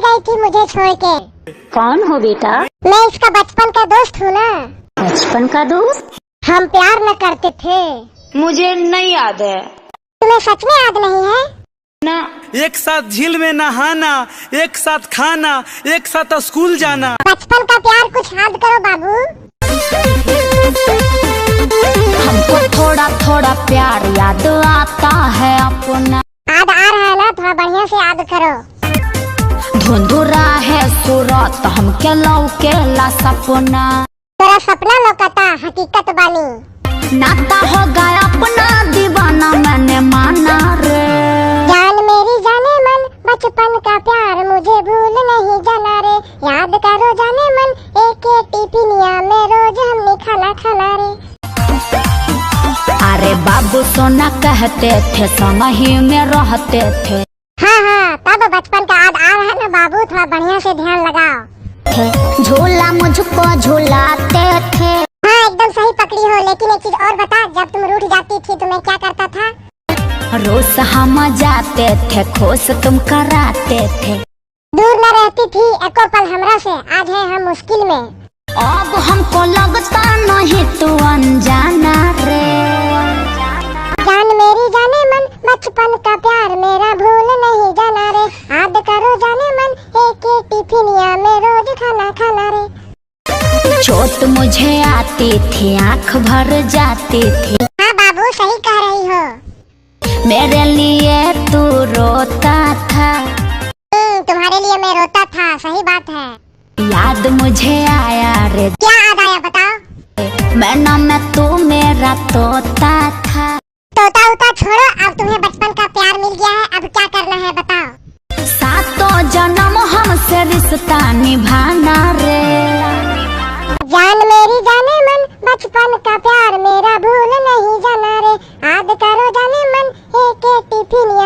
गई थी मुझे छोड़ के। कौन हो बेटा? मैं इसका बचपन का दोस्त हूँ ना। बचपन का दोस्त? हम प्यार न करते थे। मुझे नहीं याद है। तुम्हें सच में याद नहीं है? ना। एक साथ झील में नहाना, एक साथ खाना, एक साथ स्कूल जाना। बचपन का प्यार कुछ याद करो बाबू। हमको थोड़ा थोड़ा प्यार याद आता है अपना। याद आ रहा है ना, थोड़ा बढ़िया से याद करो। धुंधुरा है सूरत हमके लौकेला सपना। तेरा सपना लौकता हकीकत बानी। नाता हो गया अपना दीवाना मैंने माना रे। जान मेरी जाने मन बचपन का प्यार मुझे भूल नहीं जाना रे। याद करो जाने मन एक टिफिनिया में रोज हमने खाना खाना रे। अरे बाबू सोना कहते थे संग ही में रहते थे। हाँ, तब बचपन का याद आ रहा है ना बाबू, थोड़ा बढ़िया से ध्यान लगाओ। झूला मुझको झूलाते थे। हाँ एकदम सही पकड़ी हो, लेकिन एक चीज और बता, जब तुम रूठ जाती थी तो मैं क्या करता था? रोज हम जाते थे, खुश तुम कराते थे। दूर न रहती थी एको पल हमरा से, आज है हम मुश्किल में। अब हमको लगता नहीं तू अनजाना रे। जान मेरी जाने मन बचपन का प्यार मेरा भूल नहीं जाना रे। याद करो जाने मन एक टिफिनिया में रोज खाना खाना रे। चोट मुझे आती थी, आँख भर जाती थी। हाँ बाबू सही कह रही हो। मेरे लिए तू रोता था। तुम्हारे लिए मैं रोता था, सही बात है। याद मुझे आया रे। क्या याद आया बताओ? मैं ना मैं तू मेरा तोता था। तोता उता छोड़ो, अब तुम्हें बचपन का प्यार मिल गया है, अब क्या करना है बताओ? सातों जन्म हमसे रिश्ता निभाना रे। जान मेरी जाने मन बचपन का प्यार मेरा भूल नहीं जाना रे। याद करो जाने मन एक टिफिन